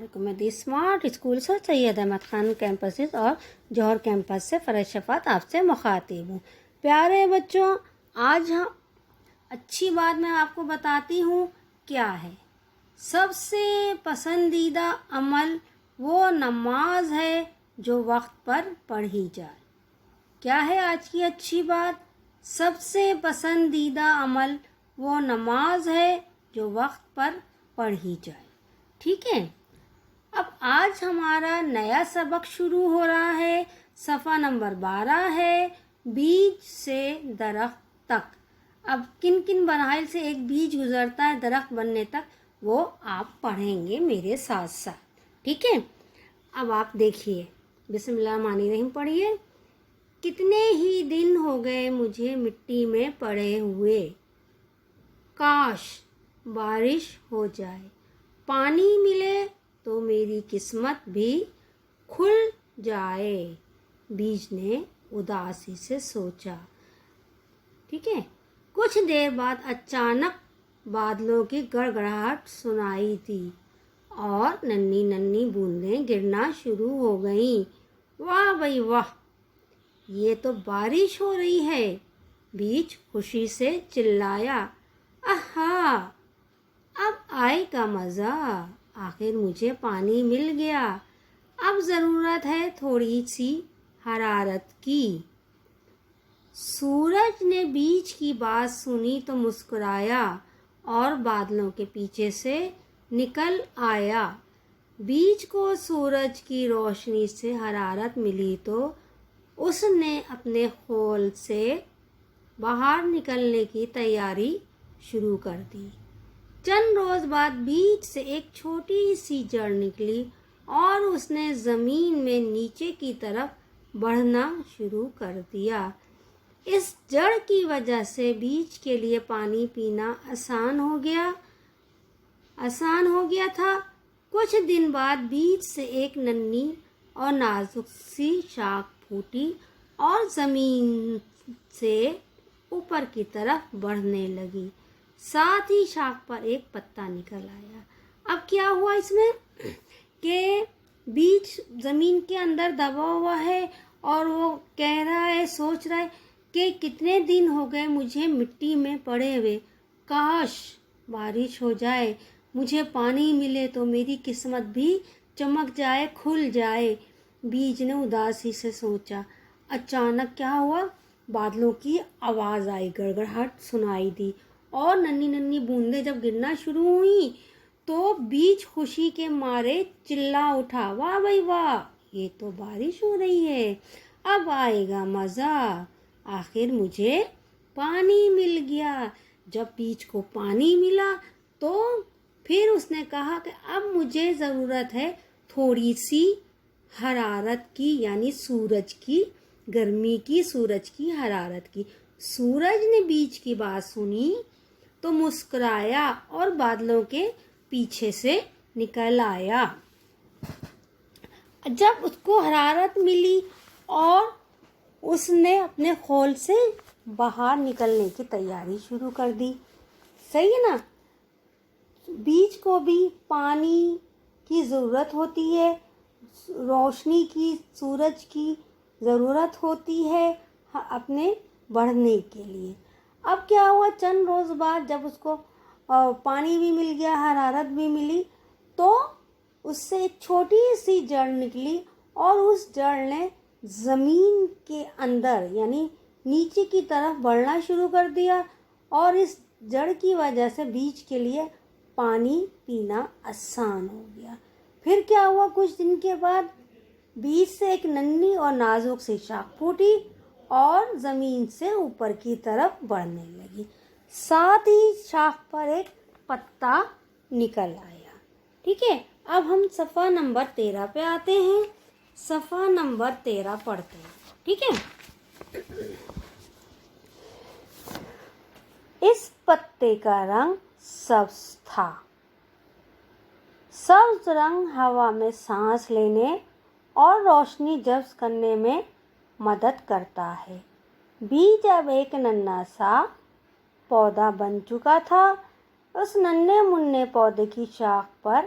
علیکم. میں دی smart school سے سید احمد خان کیمپسز اور جوہر کیمپس سے فرش شفاعت آپ سے مخاطب ہوں. پیارے بچوں، آج اچھی بات میں آپ کو بتاتی ہوں کیا ہے. سب سے پسندیدہ عمل وہ نماز ہے جو وقت پر پڑھی جائے. کیا ہے آج کی اچھی بات؟ سب سے پسندیدہ عمل وہ نماز ہے جو وقت پر پڑھی جائے. ٹھیک ہے، اب آج ہمارا نیا سبق شروع ہو رہا ہے. صفحہ نمبر 12 ہے، بیج سے درخت تک. اب کن کن مراحل سے ایک بیج گزرتا ہے درخت بننے تک، وہ آپ پڑھیں گے میرے ساتھ ساتھ. ٹھیک ہے، اب آپ دیکھیے. بسم اللہ الرحمن الرحیم پڑھیے. کتنے ہی دن ہو گئے مجھے مٹی میں پڑے ہوئے، کاش بارش ہو جائے، پانی ملے تو میری قسمت بھی کھل جائے. بیج نے اداسی سے سوچا. ٹھیک ہے، کچھ دیر بعد اچانک بادلوں کی گڑگڑاہٹ سنائی دی اور ننھی ننھی بوندیں گرنا شروع ہو گئیں. واہ بھائی واہ، یہ تو بارش ہو رہی ہے. بیج خوشی سے چلایا. آہا، اب آئے گا مزہ، آخر مجھے پانی مل گیا. اب ضرورت ہے تھوڑی سی حرارت کی. سورج نے بیج کی بات سنی تو مسکرایا اور بادلوں کے پیچھے سے نکل آیا. بیج کو سورج کی روشنی سے حرارت ملی تو اس نے اپنے خول سے باہر نکلنے کی تیاری شروع کر دی. چند روز بعد بیج سے ایک چھوٹی سی جڑ نکلی اور اس نے زمین میں نیچے کی طرف بڑھنا شروع کر دیا. اس جڑ کی وجہ سے بیج کے لیے پانی پینا آسان ہو گیا تھا. کچھ دن بعد بیج سے ایک ننھی اور نازک سی شاخ پھوٹی اور زمین سے اوپر کی طرف بڑھنے لگی. ساتھ ہی شاخ پر ایک پتا نکل آیا. اب کیا ہوا اس میں کہ بیج زمین کے اندر دبا ہوا ہے اور وہ کہہ رہا ہے، سوچ رہا ہے کہ کتنے دن ہو گئے مجھے مٹی میں پڑے ہوئے، کاش بارش ہو جائے، مجھے پانی ملے تو میری قسمت بھی چمک جائے، کھل جائے. بیج نے اداسی سے سوچا. اچانک کیا ہوا؟ بادلوں کی آواز آئی، گڑگڑاہٹ سنائی دی اور ننھی ننھی بوندیں جب گرنا شروع ہوئیں تو بیج خوشی کے مارے چلا اٹھا. واہ بھائی واہ، یہ تو بارش ہو رہی ہے، اب آئے گا مزہ، آخر مجھے پانی مل گیا. جب بیج کو پانی ملا تو پھر اس نے کہا کہ اب مجھے ضرورت ہے تھوڑی سی حرارت کی، یعنی سورج کی گرمی کی، سورج کی حرارت کی. سورج نے بیج کی بات سنی تو مسکرایا اور بادلوں کے پیچھے سے نکل آیا. جب اس کو حرارت ملی اور اس نے اپنے خول سے باہر نکلنے کی تیاری شروع کر دی. صحیح ہے نا؟ بیج کو بھی پانی کی ضرورت ہوتی ہے، روشنی کی، سورج کی ضرورت ہوتی ہے اپنے بڑھنے کے لیے. اب کیا ہوا؟ چند روز بعد جب اس کو پانی بھی مل گیا، حرارت بھی ملی، تو اس سے ایک چھوٹی سی جڑ نکلی اور اس جڑ نے زمین کے اندر یعنی نیچے کی طرف بڑھنا شروع کر دیا اور اس جڑ کی وجہ سے بیج کے لیے پانی پینا آسان ہو گیا. پھر کیا ہوا؟ کچھ دن کے بعد بیج سے ایک ننھی اور نازک سی شاخ پھوٹی اور زمین سے اوپر کی طرف بڑھنے لگی. ساتھ ہی شاخ پر ایک پتا نکل آیا. ٹھیک ہے، اب ہم صفحہ نمبر 13 پہ آتے ہیں. صفحہ نمبر 13 پڑھتے ہیں. ٹھیک ہے، اس پتے کا رنگ سبز تھا. سبز رنگ ہوا میں سانس لینے اور روشنی جذب کرنے میں مدد کرتا ہے. بیج اب ایک ننھا سا پودا بن چکا تھا. اس ننھے منھے پودے کی شاخ پر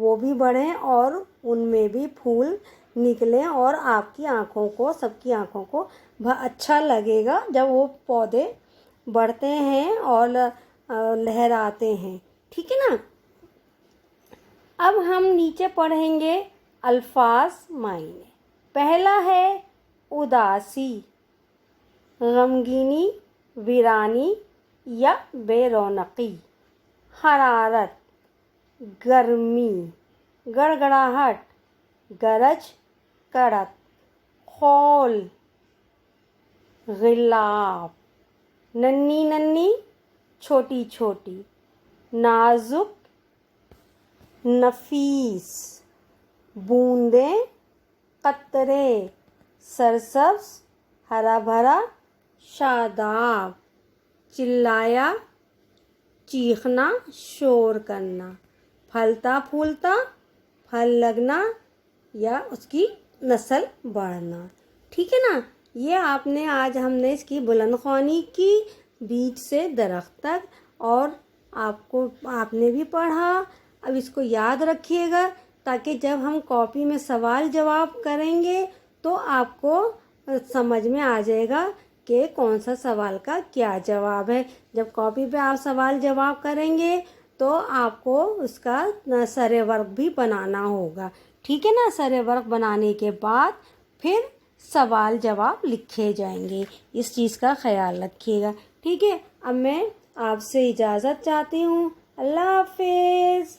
وہ بھی بڑھیں اور ان میں بھی پھول نکلیں اور آپ کی آنکھوں کو، سب کی آنکھوں کو اچھا لگے گا جب وہ پودے بڑھتے ہیں اور لہراتے ہیں. ٹھیک ہے نا. اب ہم نیچے پڑھیں گے الفاظ معنی. پہلا ہے اداسی، غمگینی، ویرانی یا بے رونقی. حرارت، گرمی، گڑگڑاہٹ، گرج، کڑک. خول، غلاب، ننھی ننھی، چھوٹی چھوٹی. نازک، نفیس. بوندیں، قطرے. سرسبز، ہرا بھرا، شاداب. چلایا، چیخنا، شور کرنا. پھلتا پھولتا، پھل لگنا یا اس کی نسل بڑھنا. ٹھیک ہے نا. یہ آج ہم نے اس کی بلند خوانی کی، بیج سے درخت تک، اور آپ نے بھی پڑھا. اب اس کو یاد رکھیے گا تاکہ جب ہم کاپی میں سوال جواب کریں گے تو آپ کو سمجھ میں آ جائے گا کہ کون سا سوال کا کیا جواب ہے. جب کاپی پہ آپ سوال جواب کریں گے تو آپ کو اس کا سر ورق بھی بنانا ہوگا. ٹھیک ہے نا. سر ورق بنانے کے بعد پھر سوال جواب لکھے جائیں گے. اس چیز کا خیال رکھیے گا. ٹھیک ہے. اب میں آپ سے اجازت چاہتی ہوں. اللہ حافظ.